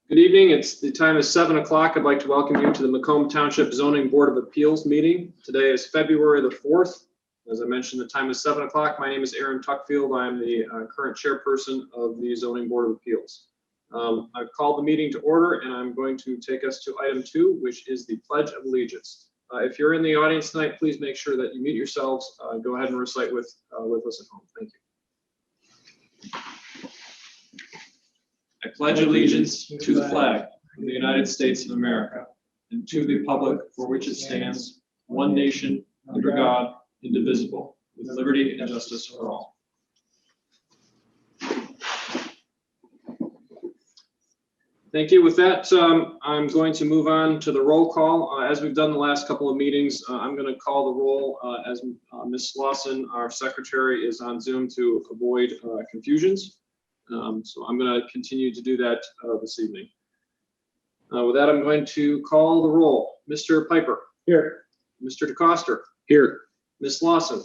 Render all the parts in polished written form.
Good evening. The time is 7 o'clock. I'd like to welcome you to the Macomb Township Zoning Board of Appeals meeting. Today is February the 4th. As I mentioned, the time is 7 o'clock. My name is Aaron Tuckfield. I'm the current chairperson of the Zoning Board of Appeals. I've called the meeting to order, and I'm going to take us to item 2, which is the Pledge of Allegiance. If you're in the audience tonight, please make sure that you mute yourselves. Go ahead and recite with us at home. Thank you. I pledge allegiance to the flag of the United States of America and to the republic for which it stands, one nation, under God, indivisible, with liberty and justice for all. Thank you. With that, I'm going to move on to the roll call. As we've done the last couple of meetings, I'm going to call the roll as Ms. Lawson, our secretary, is on Zoom to avoid confusions. So I'm going to continue to do that this evening. With that, I'm going to call the roll. Mr. Piper. Here. Mr. DeCoster. Here. Ms. Lawson.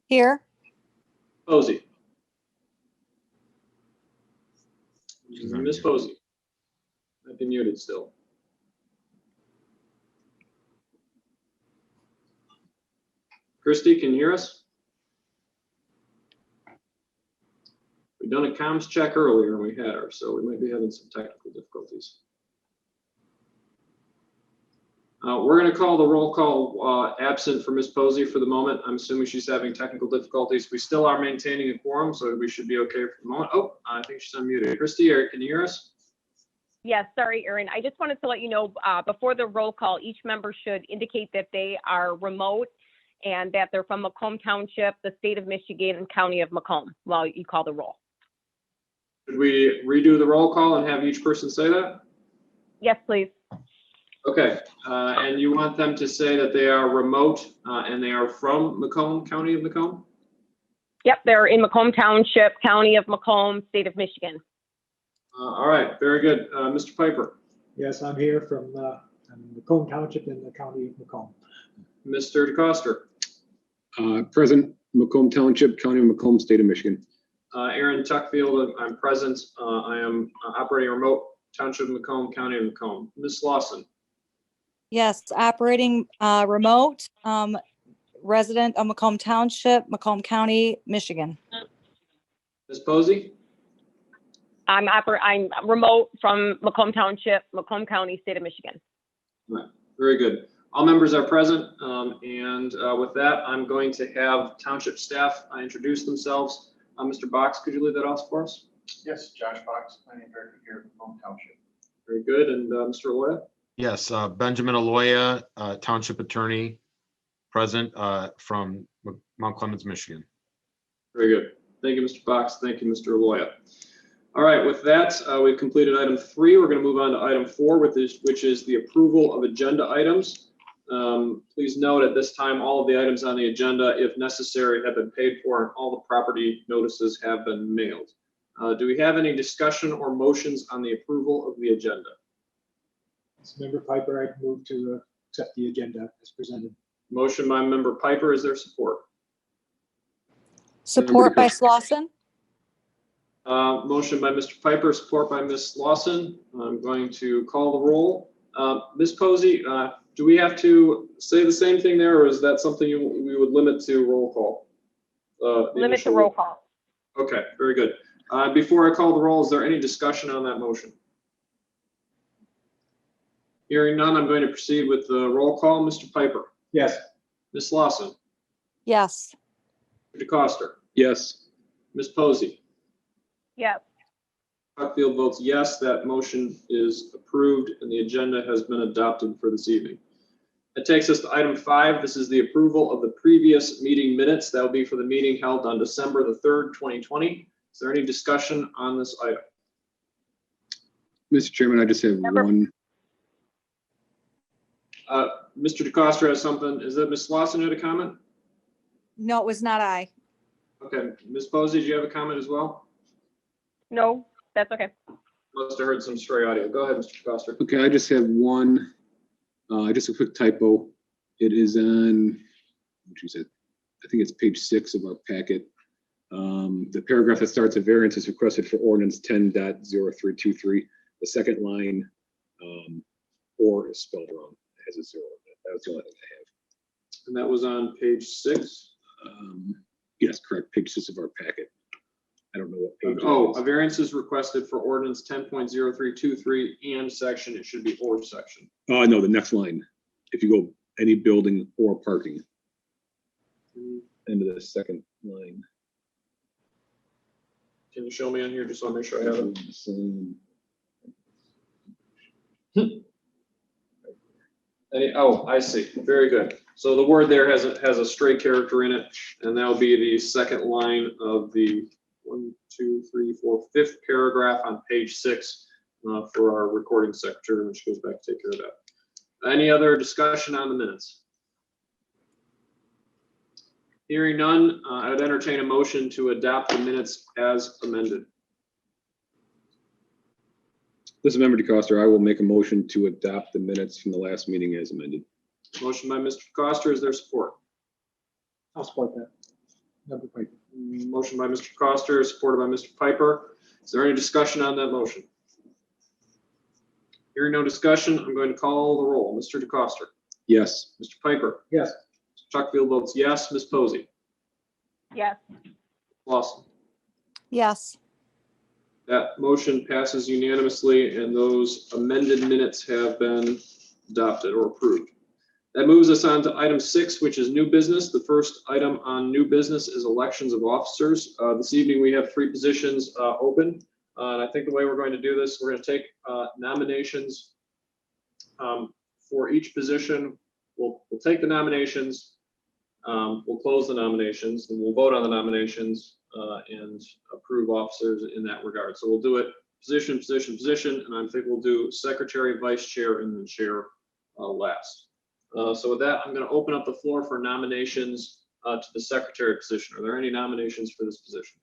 Here. Posey. Ms. Posey. I've been muted still. Christy, can you hear us? We've done a comms check earlier and we had her, so we might be having some technical difficulties. We're going to call the roll call absent for Ms. Posey for the moment. I'm assuming she's having technical difficulties. We still are maintaining a quorum, so we should be okay for the moment. Oh, I think she's unmuted. Christy, can you hear us? Yes, sorry, Aaron. I just wanted to let you know before the roll call, each member should indicate that they are remote and that they're from Macomb Township, the state of Michigan, and county of Macomb while you call the roll. Should we redo the roll call and have each person say that? Yes, please. Okay, and you want them to say that they are remote and they are from Macomb, county of Macomb? Yep, they're in Macomb Township, county of Macomb, state of Michigan. All right, very good. Mr. Piper. Yes, I'm here from Macomb Township in the county of Macomb. Mr. DeCoster. Present, Macomb Township, county of Macomb, state of Michigan. Aaron Tuckfield, I'm present. I am operating remote, Township of Macomb, county of Macomb. Ms. Lawson. Yes, operating remote, resident of Macomb Township, Macomb County, Michigan. Ms. Posey. I'm remote from Macomb Township, Macomb County, state of Michigan. All right, very good. All members are present, and with that, I'm going to have township staff introduce themselves. Mr. Box, could you lead that off for us? Yes, Josh Box, planning director here at Macomb Township. Very good. And Mr. Aloya? Yes, Benjamin Aloya, township attorney, present from Mount Clemens, Michigan. Very good. Thank you, Mr. Box. Thank you, Mr. Aloya. All right, with that, we've completed item 3. We're going to move on to item 4, which is the approval of agenda items. Please note at this time, all of the items on the agenda, if necessary, have been paid for and all the property notices have been mailed. Do we have any discussion or motions on the approval of the agenda? Member Piper, I move to accept the agenda as presented. Motion by member Piper. Is there support? Support by Slauson. Motion by Mr. Piper, support by Ms. Lawson. I'm going to call the roll. Ms. Posey, do we have to say the same thing there, or is that something we would limit to roll call? Limit to roll call. Okay, very good. Before I call the roll, is there any discussion on that motion? Hearing none, I'm going to proceed with the roll call. Mr. Piper. Yes. Ms. Lawson. Yes. Mr. DeCoster. Yes. Ms. Posey. Yes. Tuckfield votes yes. That motion is approved and the agenda has been adopted for this evening. That takes us to item 5. This is the approval of the previous meeting minutes. That will be for the meeting held on December the 3rd, 2020. Is there any discussion on this item? Mr. Chairman, I just have one. Mr. DeCoster has something. Is that Ms. Lawson had a comment? No, it was not I. Okay. Ms. Posey, do you have a comment as well? No, that's okay. Must have heard some stray audio. Go ahead, Mr. DeCoster. Okay, I just have one, just a quick typo. It is on, what you said, I think it's page 6 of our packet. The paragraph that starts, a variance is requested for ordinance 10.0323. the second line, or is spelled wrong, it has a 0 in it. That was the only thing I have. And that was on page 6. Yes, correct, page 6 of our packet. I don't know what page. it Oh, is. a variance is requested for ordinance 10.0323 and section, it should be or section. Oh, no, the next line. If you go any building or parking, end of the second line. Can you show me on here, just so I make sure I have it? Same. Oh, I see. Very good. So the word there has a stray character in it, and that'll be the second line of the 5th paragraph on page 6 for our recording secretary, when she goes back to take care of that. Any other discussion on the minutes? Hearing none, I would entertain a motion to adopt the minutes as amended. This is Member DeCoster. I will make a motion to adopt the minutes from the last meeting as amended. Motion by Mr. Coster, is there support? I'll support that. Member Piper. Motion by Mr. Coster, supported by Mr. Piper. Is there any discussion on that motion? Hearing no discussion, I'm going to call the roll. Mr. DeCoster, Yes. Mr. Piper, Yes. Mr. Tuckfield votes yes. Ms. Posey, Yes. Lawson. Yes. That motion passes unanimously, and those amended minutes have been adopted or approved. That moves us on to item 6, which is new business. The first item on new business is elections of officers. This evening, we have 3 positions open. And I think the way we're going to do this, we're going to take nominations for each position. We'll take the nominations, we'll close the nominations, and we'll vote on the nominations and approve officers in that regard. So we'll do it position, and I think we'll do secretary, vice chair, and then chair last. So with that, I'm going to open up the floor for nominations to the secretary position. Are there any nominations for this position?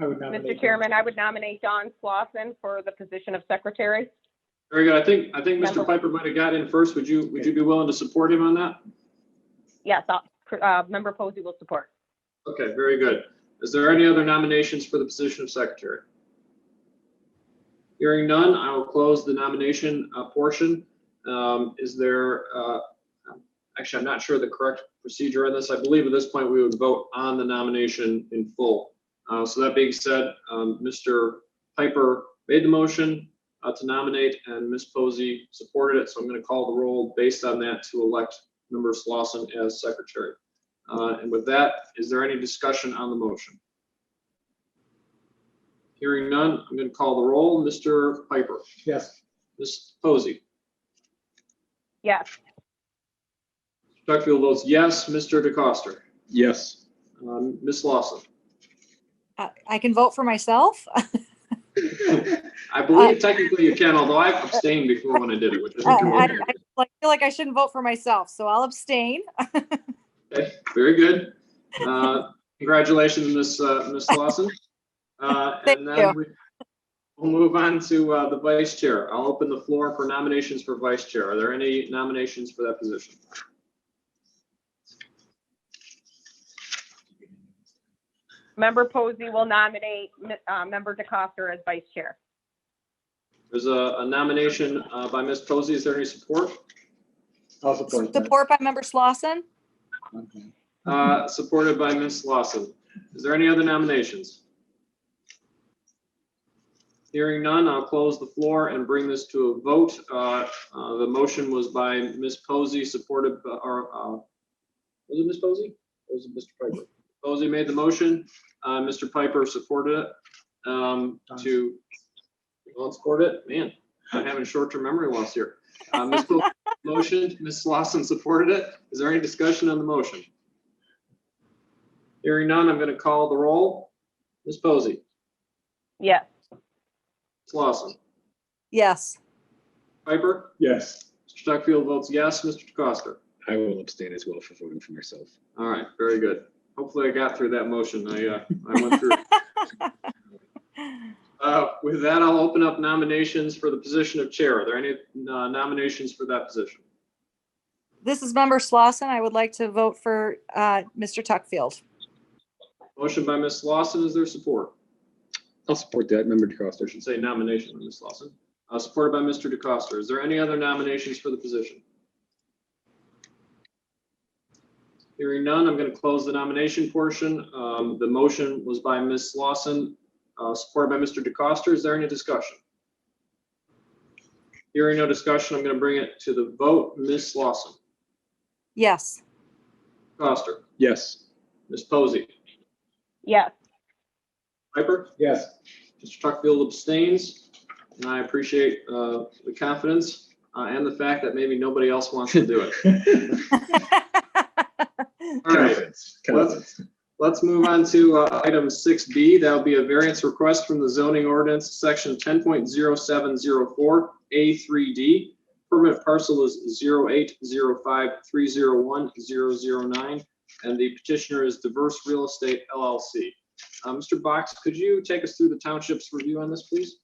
I would nominate. Mr. Chairman, I would nominate Don Slauson for the position of secretary. Very good. I think Mr. Piper might have got in first. Would you be willing to support him on that? Yes, Member Posey will support. Okay, very good. Is there any other nominations for the position of secretary? Hearing none, I will close the nomination portion. Is there, actually, I'm not sure the correct procedure on this. I believe at this point we would vote on the nomination in full. So that being said, Mr. Piper made the motion to nominate, and Ms. Posey supported it. So I'm going to call the roll based on that to elect Member Slauson as secretary. And with that, is there any discussion on the motion? Hearing none, I'm going to call the roll. Mr. Piper, Yes. Ms. Posey, Yes. Tuckfield votes yes. Mr. DeCoster, Yes. Ms. Lawson. I can vote for myself. I believe technically you can, although I abstained before when I did it, which is. I feel like I shouldn't vote for myself, so I'll abstain. Okay, very good. Congratulations, Ms. Lawson. Thank And then we'll move on to the vice chair. I'll open the floor for nominations for vice chair. Are there any nominations for that position? Member Posey will nominate Member DeCoster as vice chair. There's a nomination by Ms. Posey. Is there any support? I'll support that. Support by Member Slauson. Okay. Supported by Ms. Lawson. Is there any other nominations? Hearing none, I'll close the floor and bring this to a vote. The motion was by Ms. Posey, supported by, was it Ms. Posey? Or was it Mr. Piper? Posey made the motion. Mr. Piper supported it. Well, support it. Man, I'm having short-term memory loss here. Ms. Posey motioned, Ms. Lawson supported it. Is there any discussion on the motion? Hearing none, I'm going to call the roll. Ms. Posey, Yes. Ms. Lawson, Yes. Piper, Yes. Mr. Tuckfield votes yes. Mr. DeCoster. I will abstain as well for voting for myself. All right, very good. Hopefully I got through that motion. I went through. With that, I'll open up nominations for the position of chair. Are there any nominations for that position? This is Member Slauson. I would like to vote for Mr. Tuckfield. Motion by Ms. Lawson. Is there support? I'll support that. Member DeCosta. I should say nomination, Ms. Lawson. Supported by Mr. DeCosta. Is there any other nominations for the position? Hearing none, I'm going to close the nomination portion. The motion was by Ms. Lawson, supported by Mr. DeCosta. Is there any discussion? Hearing no discussion, I'm going to bring it to the vote. Ms. Lawson. Yes. Costa. Yes. Ms. Posey. Yes. Piper. Yes. Mr. Tuckfield abstains, and I appreciate the confidence and the fact that maybe nobody else wants to do it. All right, let's move on to item 6B. That will be a variance request from the zoning ordinance, section 10.0704 A3D. Permit parcel is 0805301-009, and the petitioner is Diverse Real Estate LLC. Mr. Box, could you take us through the township's review on this, please?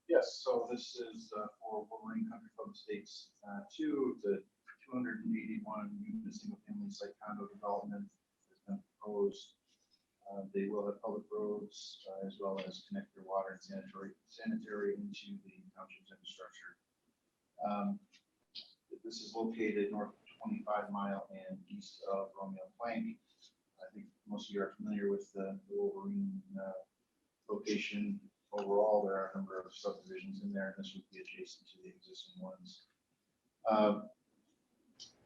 Yes, so this is for Wolverine Country Club Estates 2, the 281 unit single-family site condo development has been proposed. They will have public roads as well as connect their water and sanitary into the township's infrastructure. This is located north of 25 Mile and east of Romeo Plank. I think most of you are familiar with the Wolverine location. Overall, there are a number of subdivisions in there, and this would be adjacent to the existing ones.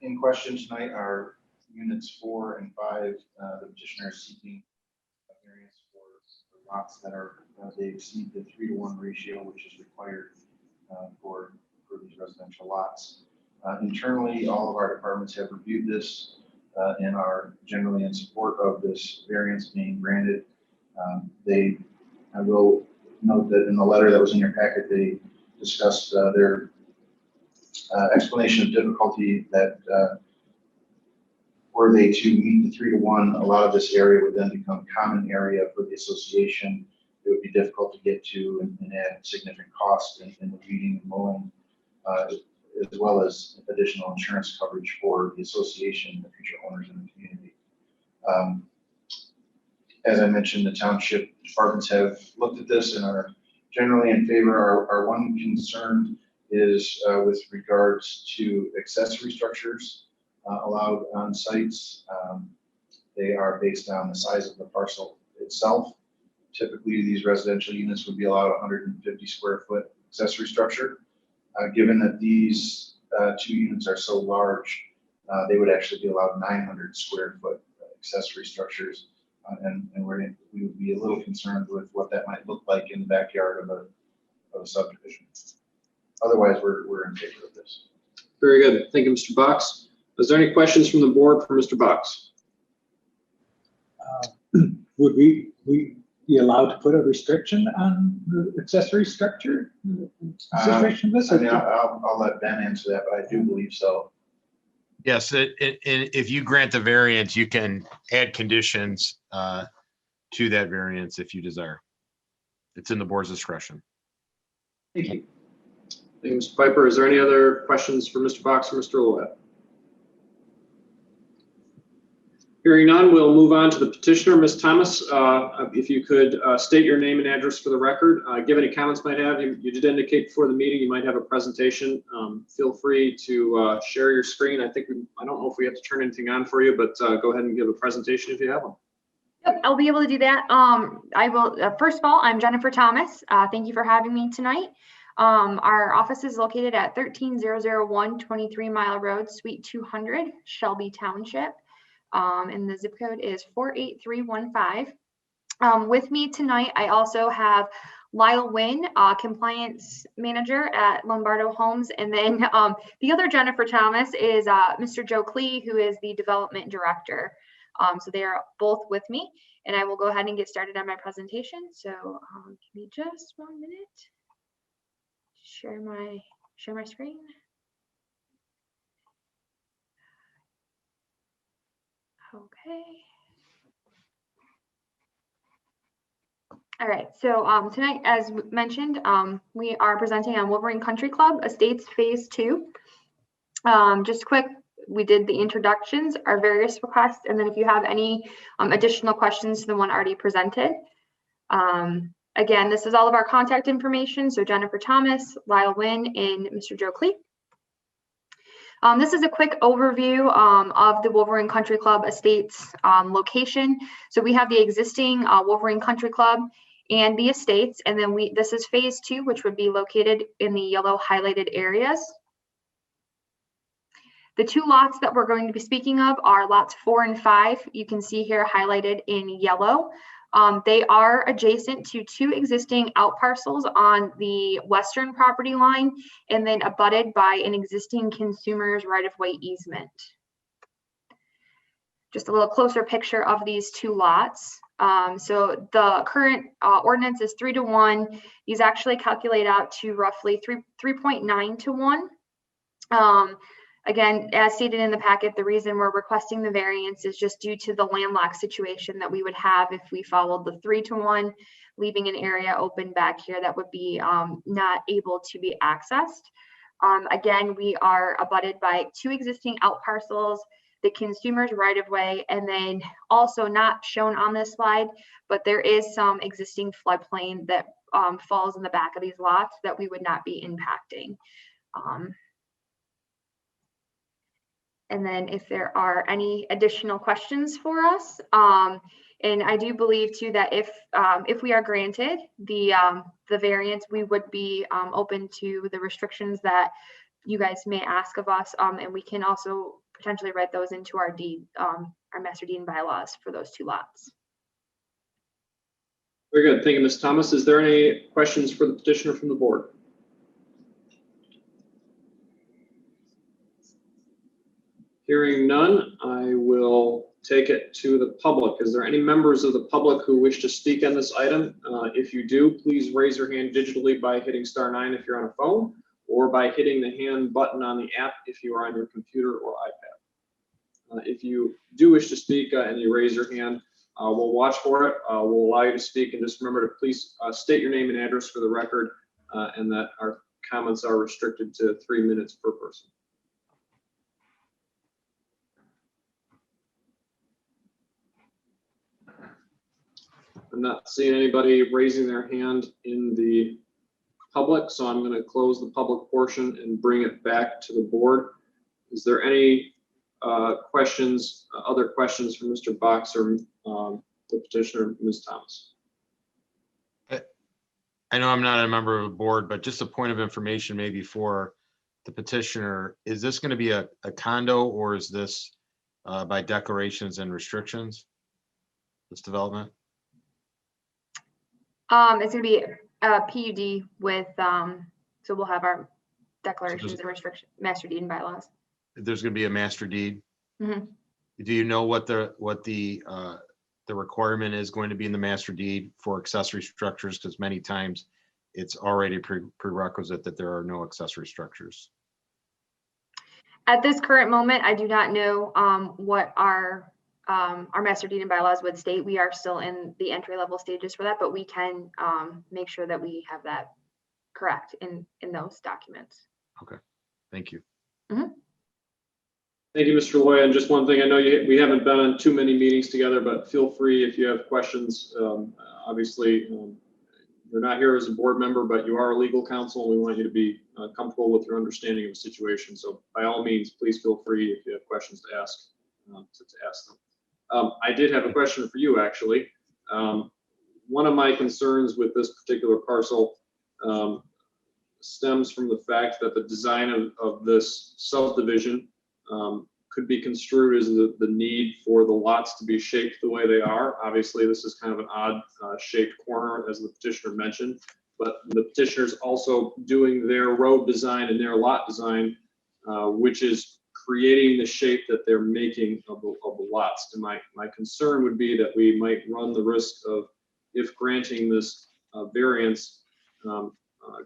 In question tonight are units 4 and 5. The petitioner is seeking a variance for lots that are they exceed the 3-to-1 ratio, which is required for these residential lots. Internally, all of our departments have reviewed this and are generally in support of this variance being granted. I will note that in the letter that was in your packet, they discussed their explanation of difficulty that were they to meet the 3-to-1, a lot of this area would then become common area for the association. It would be difficult to get to and add significant cost in the weeding and mowing, as well as additional insurance coverage for the association and the future owners in the community. As I mentioned, the township departments have looked at this and are generally in favor. Our one concern is with regards to accessory structures allowed on sites. They are based on the size of the parcel itself. Typically, these residential units would be allowed 150 square foot accessory structure. Given that these 2 units are so large, they would actually be allowed 900 square foot accessory structures. And we would be a little concerned with what that might look like in the backyard of a subdivision. Otherwise, we're in favor of this. Very good. Thank you, Mr. Box. Is there any questions from the board for Mr. Box? Would we be allowed to put a restriction on the accessory structure? Consideration of this? I mean, I'll let Ben answer that, but I do believe so. Yes, if you grant the variance, you can add conditions to that variance if you desire. It's in the board's discretion. Thank you. Thank you, Mr. Piper. Is there any other questions for Mr. Box or Mr. Ouellette? Hearing none, we'll move on to the petitioner, Ms. Thomas. If you could state your name and address for the record. Give any comments you might have. You did indicate before the meeting you might have a presentation. Feel free to share your screen. I don't know if we have to turn anything on for you, but go ahead and give a presentation if you have one. Yep, I'll be able to do that. I will. First of all, I'm Jennifer Thomas. Thank you for having me tonight. Our office is located at 13001 23 Mile Road, Suite 200, Shelby Township. And the zip code is 48315. With me tonight, I also have Lyle Wynn, compliance manager at Lombardo Homes. And then the other Jennifer Thomas is Mr. Joe Klee, who is the development director. So they are both with me, and I will go ahead and get started on my presentation. So give me just 1 minute. Share my screen. Okay. All right, so tonight, as mentioned, we are presenting on Wolverine Country Club Estates Phase 2. Just quick, we did the introductions, our various requests, and then if you have any additional questions to the one already presented. Again, this is all of our contact information. So Jennifer Thomas, Lyle Wynn, and Mr. Joe Clee. This is a quick overview of the Wolverine Country Club Estates location. So we have the existing Wolverine Country Club and the estates, and then this is phase 2, which would be located in the yellow highlighted areas. The 2 lots that we're going to be speaking of are lots 4 and 5. You can see here highlighted in yellow. They are adjacent to 2 existing out parcels on the western property line, and then abutted by an existing consumer's right-of-way easement. Just a little closer picture of these 2 lots. So the current ordinance is 3 to 1. These actually calculate out to roughly 3.9 to 1. Again, as stated in the packet, the reason we're requesting the variance is just due to the landlocked situation that we would have if we followed the 3 to 1, leaving an area open back here that would be not able to be accessed. Again, we are abutted by 2 existing out parcels, the consumer's right of way, and then also not shown on this slide, but there is some existing floodplain that falls in the back of these lots that we would not be impacting. And then if there are any additional questions for us, and I do believe too that if we are granted the variance, we would be open to the restrictions that you guys may ask of us, and we can also potentially write those into our deed, our master deed and bylaws for those 2 lots. Very good. Thank you, Ms. Thomas. Is there any questions for the petitioner from the board? Hearing none, I will take it to the public. Is there any members of the public who wish to speak on this item? If you do, please raise your hand digitally by hitting *9 if you're on a phone, or by hitting the hand button on the app if you are on your computer or iPad. If you do wish to speak and you raise your hand, we'll watch for it. We'll allow you to speak, and just remember to please state your name and address for the record, and that our comments are restricted to 3 minutes per person. I'm not seeing anybody raising their hand in the public, so I'm going to close the public portion and bring it back to the board. Is there any questions, other questions from Mr. Box or the petitioner, Ms. Thomas? I know I'm not a member of the board, but just a point of information maybe for the petitioner. Is this going to be a condo, or is this by declarations and restrictions, this development? It's going to be a PUD with, so we'll have our declarations and restrictions, master deed and bylaws. There's going to be a master deed. Mm-hmm. Do you know what the requirement is going to be in the master deed for accessory structures? Because many times it's already prerequisite that there are no accessory structures. At this current moment, I do not know what our master deed and bylaws would state. We are still in the entry level stages for that, but we can make sure that we have that correct in those documents. Okay, thank you. Mm-hmm. Thank you, Mr. Loy. And just one thing, I know we haven't been on too many meetings together, but feel free if you have questions. Obviously, you're not here as a board member, but you are a legal counsel, and we want you to be comfortable with your understanding of the situation. So by all means, please feel free if you have questions to ask, to ask them. I did have a question for you, actually. One of my concerns with this particular parcel stems from the fact that the design of this subdivision could be construed as the need for the lots to be shaped the way they are. Obviously, this is kind of an odd shaped corner, as the petitioner mentioned, but the petitioner's also doing their road design and their lot design, which is creating the shape that they're making of the lots. And my concern would be that we might run the risk of, if granting this variance,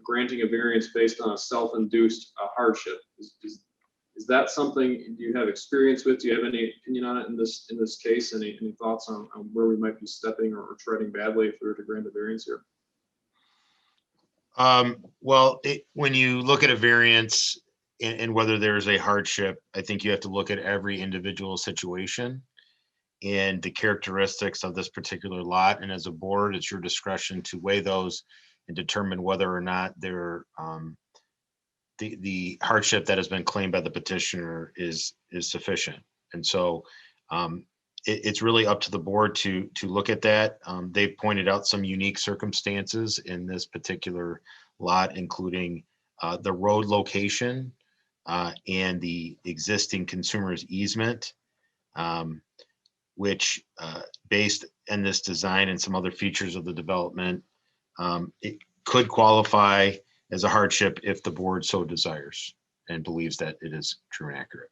granting a variance based on a self-induced hardship. Is that something you have experience with? Do you have any opinion on it in this case? Any thoughts on where we might be stepping or treading badly if we were to grant a variance here? Well, when you look at a variance and whether there's a hardship, I think you have to look at every individual situation. and the characteristics of this particular lot. And as a board, it's your discretion to weigh those and determine whether or not they're the hardship that has been claimed by the petitioner is sufficient. And so it's really up to the board to look at that. They've pointed out some unique circumstances in this particular lot, including the road location and the existing consumer's easement, which based on this design and some other features of the development, it could qualify as a hardship if the board so desires and believes that it is true and accurate.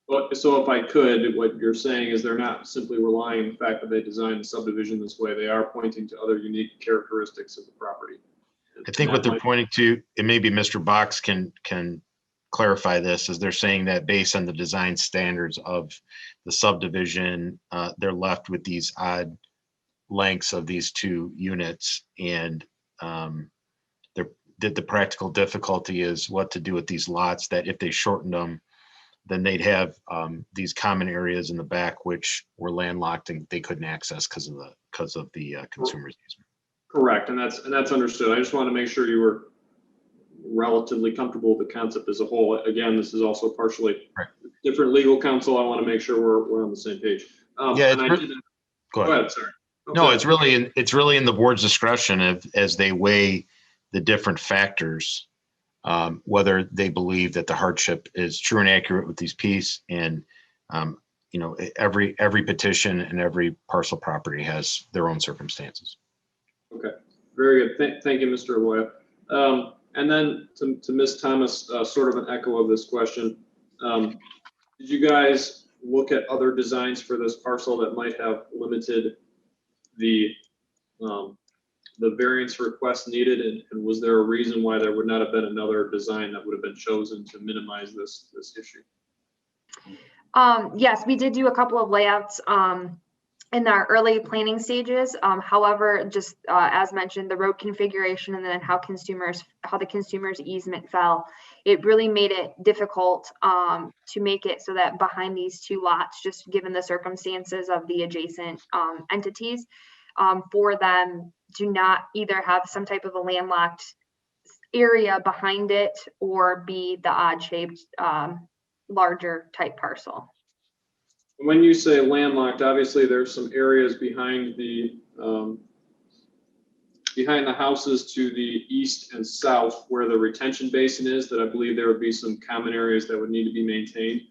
Well, so if I could, what you're saying is they're not simply relying on the fact that they designed the subdivision this way. They are pointing to other unique characteristics of the property. I think what they're pointing to, and maybe Mr. Box can clarify this, is they're saying that based on the design standards of the subdivision, they're left with these odd lengths of these two units, and the practical difficulty is what to do with these lots, that if they shortened them, then they'd have these common areas in the back which were landlocked and they couldn't access because of the consumer's easement. Correct, and that's understood. I just want to make sure you were relatively comfortable with the concept as a whole. Again, this is also partially different legal counsel. I want to make sure we're on the same page. Yeah, go ahead, sorry. No, it's really in the board's discretion as they weigh the different factors, whether they believe that the hardship is true and accurate with these pieces. And every petition and every parcel property has their own circumstances. Okay, very good. Thank you, Mr. Aloya. And then to Ms. Thomas, sort of an echo of this question. Did you guys look at other designs for this parcel that might have limited the variance request needed? And was there a reason why there would not have been another design that would have been chosen to minimize this issue? Yes, we did do a couple of layouts in our early planning stages. However, just as mentioned, the road configuration and then how the consumer's easement fell, it really made it difficult to make it so that behind these two lots, just given the circumstances of the adjacent entities, for them to not either have some type of a landlocked area behind it or be the odd shaped larger type parcel. When you say landlocked, obviously there's some areas behind the houses to the east and south where the retention basin is, that I believe there would be some common areas that would need to be maintained.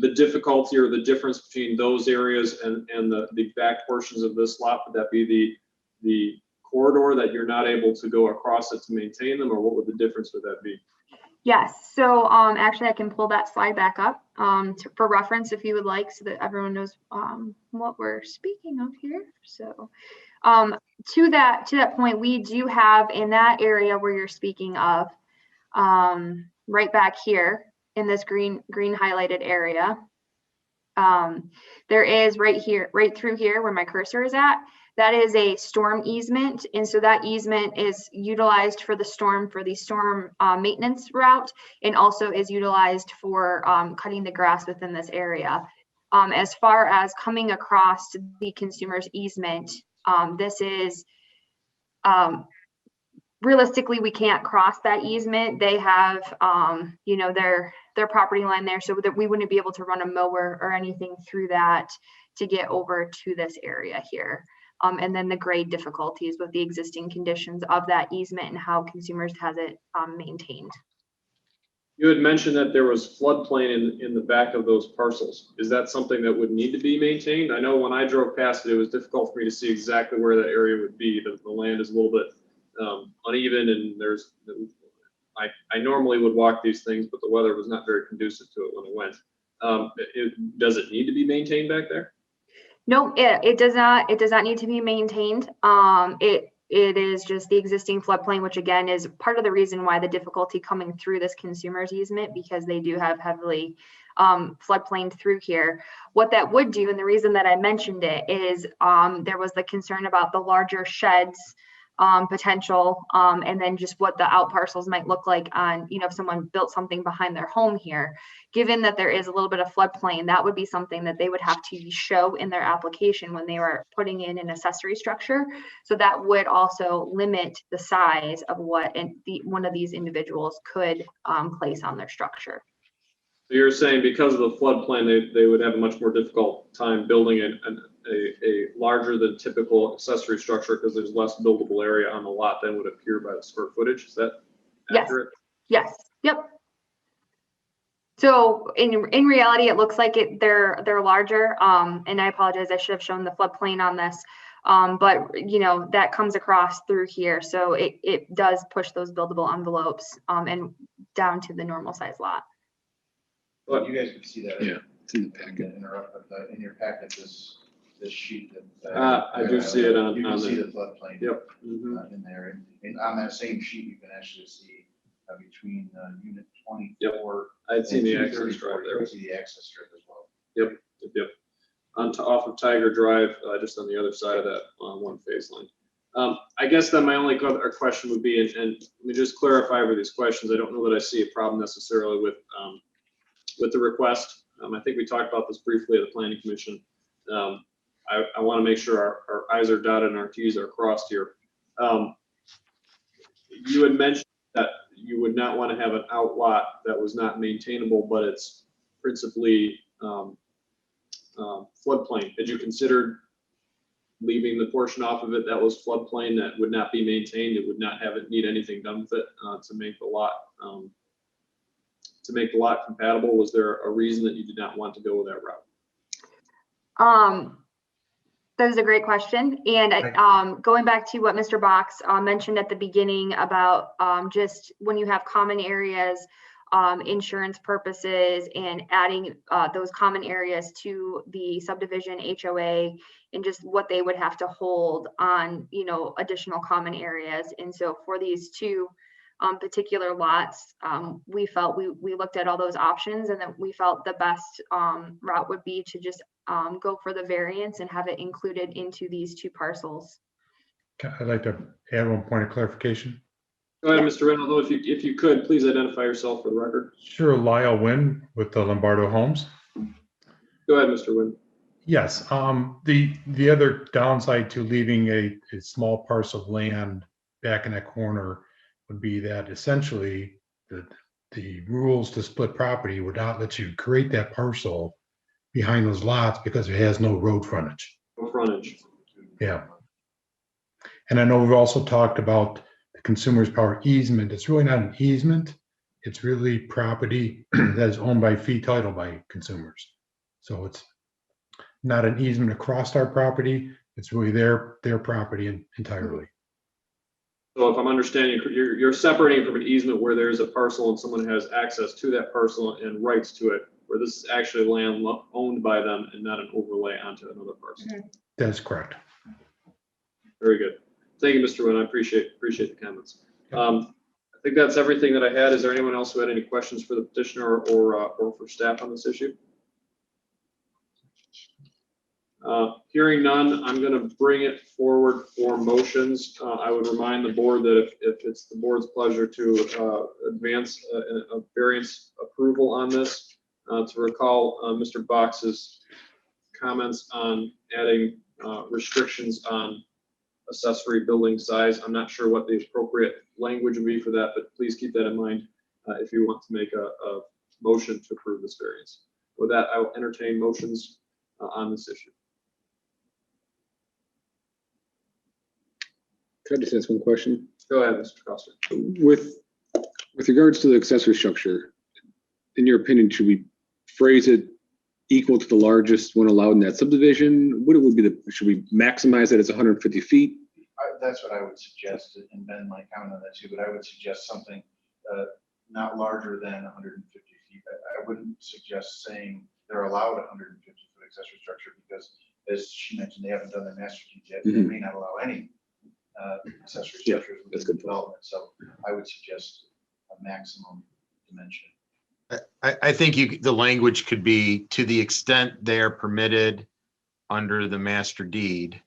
The difficulty or the difference between those areas and the back portions of this lot, would that be the corridor that you're not able to go across it to maintain them, or what would the difference would that be? Yes, so actually I can pull that slide back up for reference if you would like, so that everyone knows what we're speaking of here. So to that point, we do have in that area where you're speaking of, right back here in this green highlighted area, there is right through here where my cursor is at, that is a storm easement. And so that easement is utilized for the storm maintenance route, and also is utilized for cutting the grass within this area. As far as coming across the consumer's easement, this is, realistically, we can't cross that easement. They have, their property line there, so that we wouldn't be able to run a mower or anything through that to get over to this area here. And then the grade difficulties with the existing conditions of that easement and how consumers has it maintained. You had mentioned that there was floodplain in the back of those parcels. Is that something that would need to be maintained? I know when I drove past it was difficult for me to see exactly where that area would be. The land is a little bit uneven, and I normally would walk these things, but the weather was not very conducive to it when I went. Does it need to be maintained back there? No, it does not. It does not need to be maintained. It is just the existing floodplain, which again is part of the reason why the difficulty coming through this consumer's easement, because they do have heavily floodplain through here. What that would do, and the reason that I mentioned it is there was the concern about the larger sheds potential, and then just what the out parcels might look like on, if someone built something behind their home here. Given that there is a little bit of floodplain, that would be something that they would have to show in their application when they were putting in an accessory structure. So that would also limit the size of what one of these individuals could place on their structure. So you're saying because of the floodplain, they would have a much more difficult time building a larger than typical accessory structure because there's less buildable area on the lot than would appear by the square footage. Is that accurate? Yes. Yep. So in reality, it looks like they're larger. And I apologize, I should have shown the floodplain on this. But that comes across through here. So it does push those buildable envelopes and down to the normal size lot. Well, you guys can see that. Yeah, it's in the packet. In your packet, this sheet that. I do see it on You can see the. the floodplain. Yep. Mhm. In there, and on that same sheet, you can actually see between unit 24. I'd seen the and access 234, drive you there. can see the access strip as well. Yep. Off of Tiger Drive, just on the other side of that one phase line. I guess then my only other question would be, and let me just clarify over these questions. I don't know that I see a problem necessarily with the request. I think we talked about this briefly at the Planning Commission. I want to make sure our I's are dotted and our T's are crossed here. You had mentioned that you would not want to have an outlot that was not maintainable, but it's principally floodplain. Had you considered leaving the portion off of it that was floodplain that would not be maintained? It would not need anything done with it to make the lot compatible? Was there a reason that you did not want to go that route? That is a great question. And going back to what Mr. Box mentioned at the beginning about just when you have common areas, insurance purposes, and adding those common areas to the subdivision HOA and just what they would have to hold on, additional common areas. And so for these two particular lots, we felt we looked at all those options, and then we felt the best route would be to just go for the variance and have it included into these two parcels. I'd like to add one point of clarification. Go ahead, Mr. Reynolds, though, if you could, please identify yourself for the record. Sure, Lyle Wynn with the Lombardo Homes. Go ahead, Mr. Wynn. Yes, the other downside to leaving a small parcel of land back in that corner would be that essentially the rules to split property would not let you create that parcel behind those lots because it has no road frontage. No frontage. Yeah. And I know we've also talked about the consumer's power easement. It's really not an easement. It's really property that is owned by fee title by consumers. So it's not an easement across our property. It's really their property entirely. So if I'm understanding, you're separating from an easement where there's a parcel and someone has access to that parcel and rights to it, where this is actually land owned by them and not an overlay onto another parcel. That's correct. Very good. Thank you, Mr. Wynn. I appreciate the comments. I think that's everything that I had. Is there anyone else who had any questions for the petitioner or for staff on this issue? Hearing none, I'm going to bring it forward for motions. I would remind the board that if it's the board's pleasure to advance a variance approval on this, to recall Mr. Box's comments on adding restrictions on accessory building size. I'm not sure what the appropriate language would be for that, but please keep that in mind if you want to make a motion to approve this variance. With that, I will entertain motions on this issue. Can I just ask one question? Go ahead, Mr. Costa. With regards to the accessory structure, in your opinion, should we phrase it equal to the largest one allowed in that subdivision? What it would be should we maximize it as 150 feet? That's what I would suggest, and Ben might comment on that too, but I would suggest something not larger than 150 feet. I wouldn't suggest saying they're allowed 150 foot accessory structure because, as she mentioned, they haven't done their master deed yet. They may not allow any accessory structures within development. So I would suggest a maximum dimension. I think the language could be to the extent they are permitted under the master deed,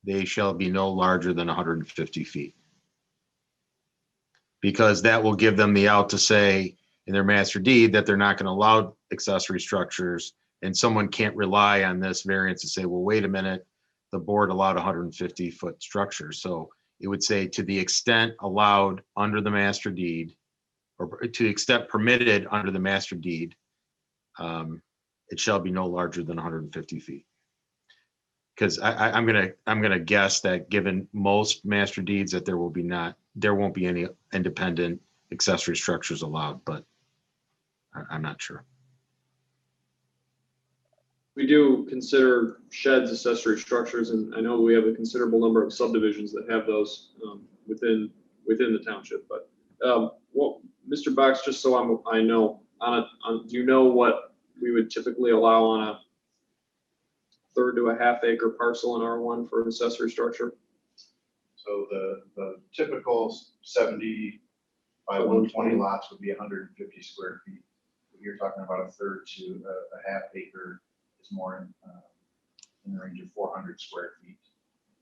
they shall be no larger than 150 feet. Because that will give them the out to say in their master deed that they're not going to allow accessory structures, and someone can't rely on this variance to say, well, wait a minute, the board allowed 150-foot structure. So it would say to the extent allowed under the master deed, or to the extent permitted under the master deed, it shall be no larger than 150 feet. Because I'm gonna guess that given most master deeds that there won't be any independent accessory structures allowed, but I'm not sure. We do consider sheds accessory structures, and I know we have a considerable number of subdivisions that have those within the township. But well, Mr. Box, just so I know, do you know what we would typically allow on a 1/3 to a 1/2 acre parcel in R1 for an accessory structure? So the typical 70 by 120 lots would be 150 square feet. If you're talking about a 1/3 to a 1/2 acre, is more in the range of 400 square feet.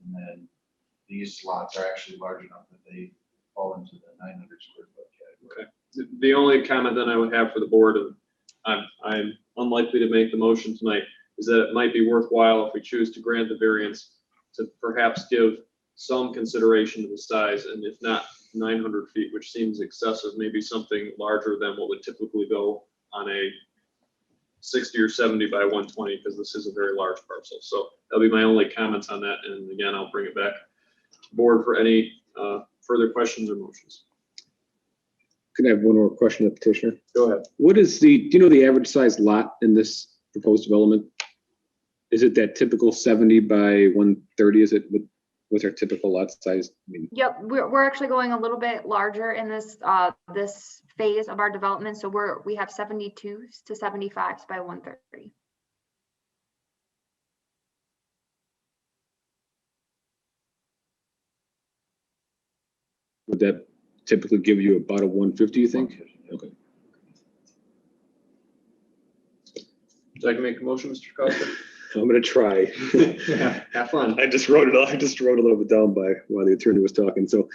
And then these lots are actually large enough that they fall into the 900 square foot category. Okay. The only comment that I would have for the board, and I'm unlikely to make the motion tonight, is that it might be worthwhile if we choose to grant the variance to perhaps give some consideration to the size, and if not 900 feet, which seems excessive, maybe something larger than what would typically go on a 60 or 70 by 120, because this is a very large parcel. So that'll be my only comments on that. And again, I'll bring it back to board for any further questions or motions. Can I have one more question of petitioner? Go ahead. What is do you know the average size lot in this proposed development? Is it that typical 70 by 130? Is it what's our typical lot size? I mean, Yep, we're actually going a little bit larger in this this phase of our development. So we have 72s to 75s by 130. would that typically give you about a 150, you think? Okay. So I can make a motion, Mr. Costa? I'm gonna try. Yeah, have fun. I just wrote a little bit down while the attorney was talking. So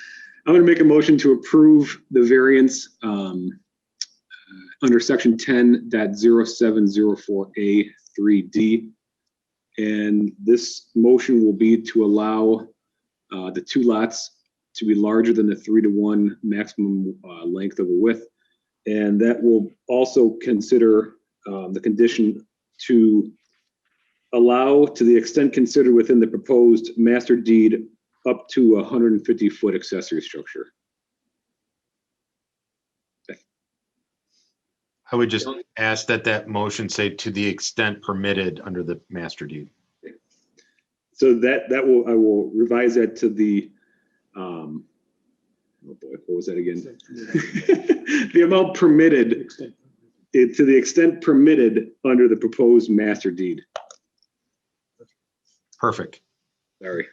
I'm gonna make a motion to approve the variance under section 10.0704A3D. And this motion will be to allow the two lots to be larger than the 3:1 maximum length of a width. And that will also consider the condition to allow, to the extent considered within the proposed master deed, up to 150-foot accessory structure. I would just ask that motion say to the extent permitted under the master deed. So I will revise that to the, oh boy, what was that again? The amount permitted, to the extent permitted under the proposed master deed. Perfect. Sorry.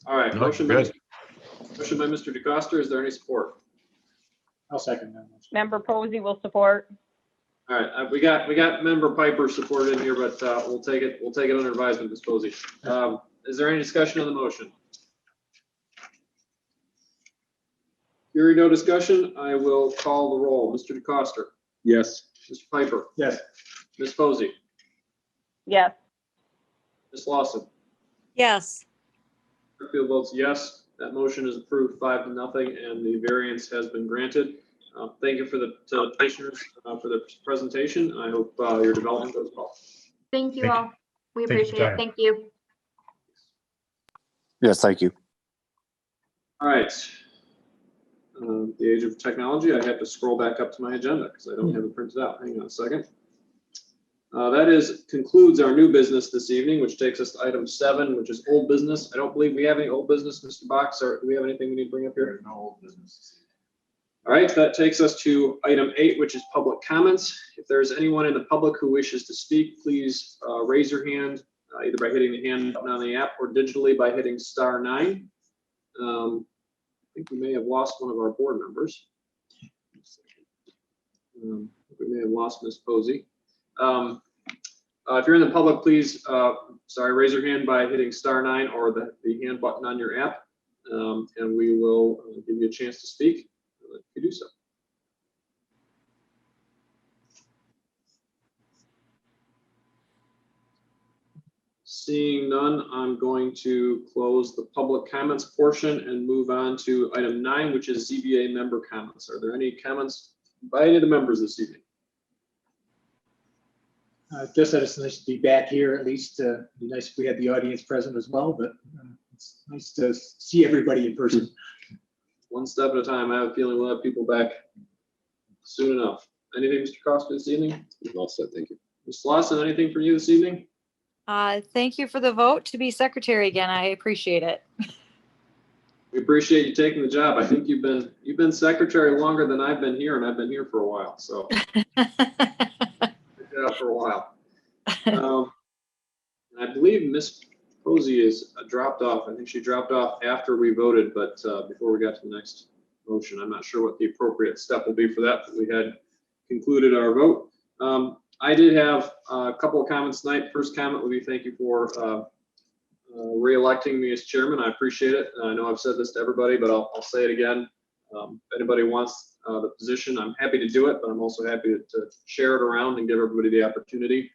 All right, No, motion by good. Mr. DeCosta. Is there any support? I'll second that motion. Member Posey will support. All right, we got member Piper support in here, but we'll take it under advisement, Ms. Posey. Is there any discussion on the motion? Hearing no discussion, I will call the roll. Mr. DeCosta, Yes. Mr. Piper, Yes. Ms. Posey, Yes. Ms. Lawson. yes, Fairfield votes yes. That motion is approved 5-0, and the variance has been granted. Thank you to the petitioners for the presentation. I hope your development goes well. Thank you Thank you. all. We Thank you for appreciate it. time. Thank you. Yes, thank you. All right. The age of technology, I have to scroll back up to my agenda because I don't have it printed out. Hang on a second. That concludes our new business this evening, which takes us to item 7, which is old business. I don't believe we have any old business, Mr. Box, or do we have anything we need to bring up here? There's no old business. All right, that takes us to item 8, which is public comments. If there's anyone in the public who wishes to speak, please raise your hand, either by hitting the hand button on the app or digitally by hitting *9. I think we may have lost one of our board members. We may have lost Ms. Posey. If you're in the public, please, raise your hand by hitting *9 or the hand button on your app, and we will give you a chance to speak if you do so. Seeing none, I'm going to close the public comments portion and move on to item 9, which is ZBA member comments. Are there any comments by any of the members this evening? Just that it's nice to be back here, at least. It'd be nice if we had the audience present as well, but it's nice to see everybody in person. One step at a time. I have a feeling we'll have people back soon enough. Anything, Mr. Costa, this evening? All set, thank you. Ms. Lawson, anything for you this evening? Thank you for the vote to be secretary again. I appreciate it. We appreciate you taking the job. I think you've been secretary longer than I've been here, and I've been here for a while, so. For a while. I believe Miss Posey is dropped off. I think she dropped off after we voted, but before we got to the next motion. I'm not sure what the appropriate step will be for that, but we had concluded our vote. I did have a couple of comments tonight. First comment would be thank you for re-electing me as chairman. I appreciate it. I know I've said this to everybody, but I'll say it again. If anybody wants the position, I'm happy to do it, but I'm also happy to share it around and give everybody the opportunity.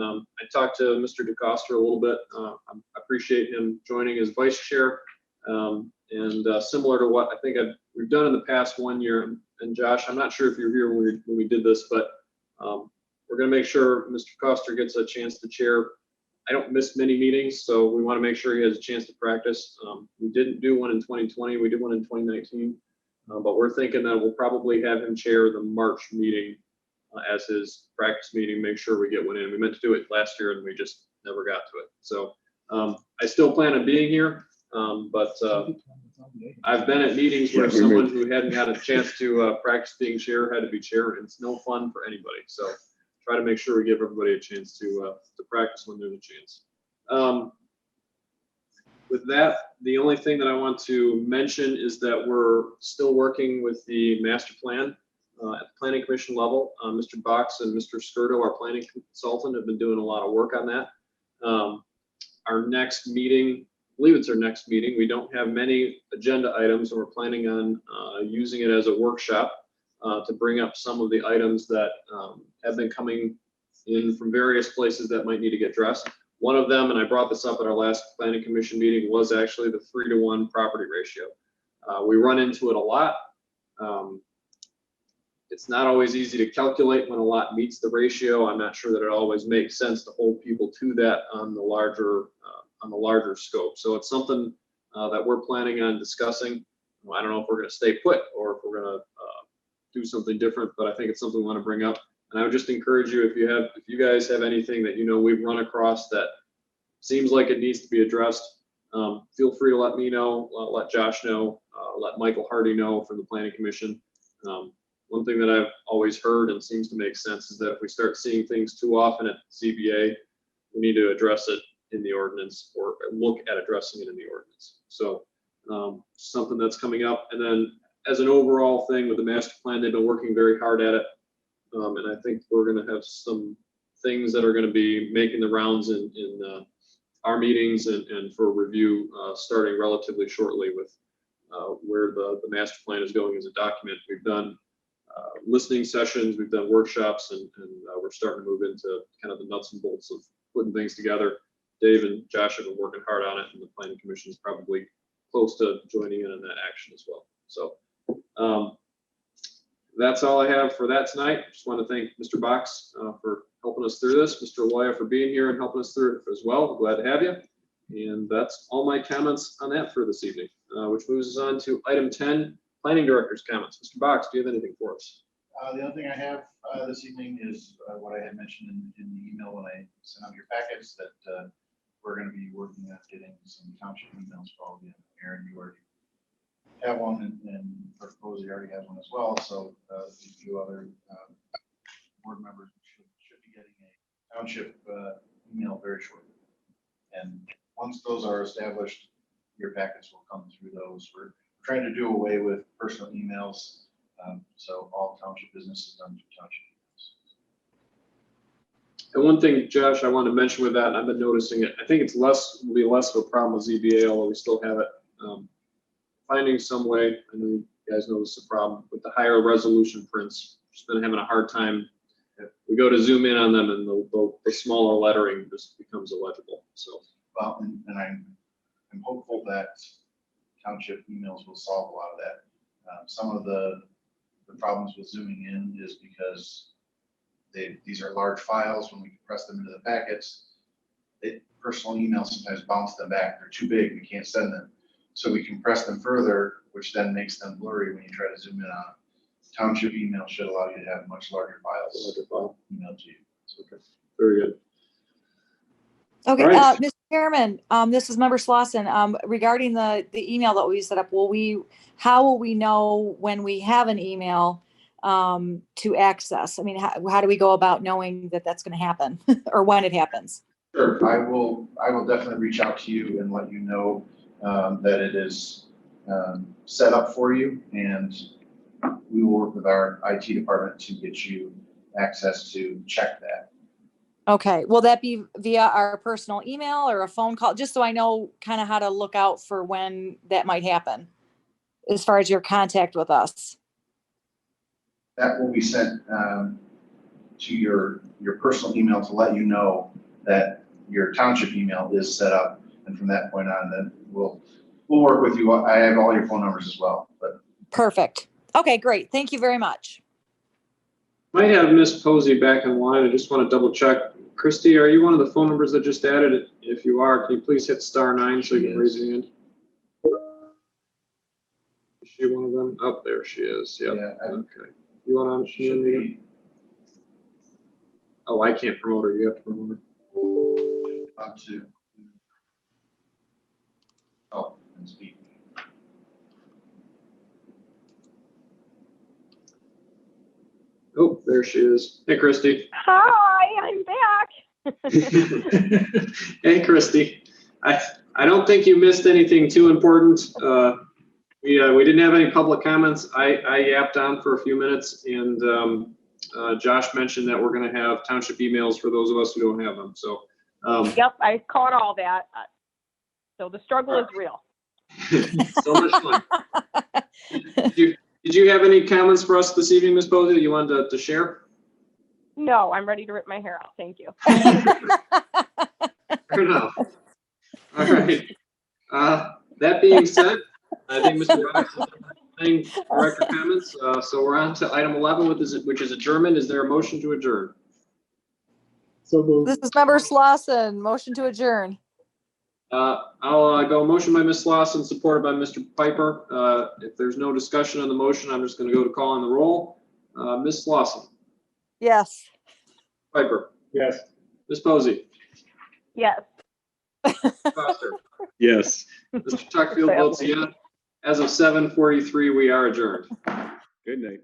I talked to Mr. DeCoster a little bit. I appreciate him joining as vice chair. Similar to what I think we've done in the past 1 year, and Josh, I'm not sure if you're here when we did this, but we're going to make sure Mr. DeCoster gets a chance to chair. I don't miss many meetings, so we want to make sure he has a chance to practice. We didn't do one in 2020. We did one in 2019. But we're thinking that we'll probably have him chair the March meeting as his practice meeting, make sure we get one in. We meant to do it last year and we just never got to it. So I still plan on being here, but I've been at meetings where someone who hadn't had a chance to practice being chair had to be chair, and it's no fun for anybody. So try to make sure we give everybody a chance to practice when there's a chance. With that, the only thing that I want to mention is that we're still working with the master plan at the planning commission level. Mr. Box and Mr. Skirdo, our planning consultant, have been doing a lot of work on that. Our next meeting, I believe it's our next meeting. We don't have many agenda items, and we're planning on using it as a workshop to bring up some of the items that have been coming in from various places that might need to get addressed. One of them, and I brought this up at our last planning commission meeting, was actually the 3-to-1 property ratio. We run into it a lot. It's not always easy to calculate when a lot meets the ratio. I'm not sure that it always makes sense to hold people to that on the larger scope. So it's something that we're planning on discussing. I don't know if we're going to stay put or if we're going to do something different, but I think it's something we want to bring up. And I would just encourage you, if you guys have anything that we've run across that seems like it needs to be addressed, feel free to let me know, let Josh know, let Michael Hardy know from the Planning Commission. One thing that I've always heard and seems to make sense is that if we start seeing things too often at ZBA, we need to address it in the ordinance or look at addressing it in the ordinance. So something that's coming up. And then as an overall thing with the master plan, they've been working very hard at it. And I think we're going to have some things that are going to be making the rounds in our meetings and for review starting relatively shortly with where the master plan is going as a document. We've done listening sessions, we've done workshops, and we're starting to move into kind of the nuts and bolts of putting things together. Dave and Josh have been working hard on it, and the Planning Commission is probably close to joining in on that action as well. So that's all I have for that tonight. Just want to thank Mr. Box for helping us through this, Mr. Loya for being here and helping us through it as well. Glad to have you. And that's all my comments on that for this evening, which moves us on to item 10, Planning Director's comments. Mr. Box, do you have anything for us? The other thing I have this evening is what I had mentioned in the email when I sent out your packets, that we're going to be working on getting some township emails for all of you. Aaron, you already have one, and Posey already has one as well. So a few other board members should be getting a township email very shortly. And once those are established, your packets will come through those. We're trying to do away with personal emails. So all township business is done through township And one thing, Josh, I want to mention with that, and I've been noticing it, I think it's will be less of a problem with ZBA, although we still have it. Finding some way, I know you guys know this is a problem, with the higher resolution prints, just been having a hard time. We go to zoom in on them and the smaller lettering just becomes illegible, so. Well, and I'm hopeful that township emails will solve a lot of that. Some of the problems with zooming in is because these are large files. When we compress them into the packets, personal emails sometimes bounce them back. They're too big, we can't send them. So we compress them further, which then makes them blurry when you try to zoom in on them. Township email should allow you to have much larger files emailed to you. Okay, very good. Okay, All right. Mr. Chairman, this is Member Slauson. Regarding the email that we set up, how will we know when we have an email to access? I mean, how do we go about knowing that that's going to happen or when it happens? Sure, I will definitely reach out to you and let you know that it is set up for you, and we will work with our IT department to get you access to check that. Okay, will that be via our personal email or a phone call? Just so I know kind of how to look out for when that might happen, as far as your contact with us. That will be sent to your personal email to let you know that your township email is set up, and from that point on, then we'll work with you. I have all your phone numbers as well. But Perfect. Okay, great. Thank you very much. Might have Miss Posey back in line. I just want to double check. Christy, are you one of the phone numbers that just added? If you are, can you please hit *9 so you can raise your hand? Is she one of them? Oh, there she is. Yep. Yeah. Okay. You want to? should be Oh, I can't promote her. You have to promote her. up to. Oh, and speak. Oh, there she is. Hey, Christy. Hi, I'm back. Hey, Christy. I don't think you missed anything too important. We didn't have any public comments. I yapped on for a few minutes, and Josh mentioned that we're going to have township emails for those of us who don't have them. So. Yep, I caught all that. So the struggle is real. So much fun. Did you have any comments for us this evening, Ms. Posey, that you wanted to share? No, I'm ready to rip my hair out. Thank you. Fair enough. All right. That being said, I think Mr. Roberts is saying director comments. So we're on to item 11, which is adjournment. Is there a motion to adjourn? So moved. This is Member Slauson. Motion to adjourn. I'll go motion by Ms. Slauson, supported by Mr. Piper. If there's no discussion on the motion, I'm just going to go to call on the roll. Ms. Slauson. Yes. Piper. Yes. Ms. Posey. Yes. Foster. Yes. Mr. Tuckfield votes yes. As of 7:43, we are adjourned. Good night.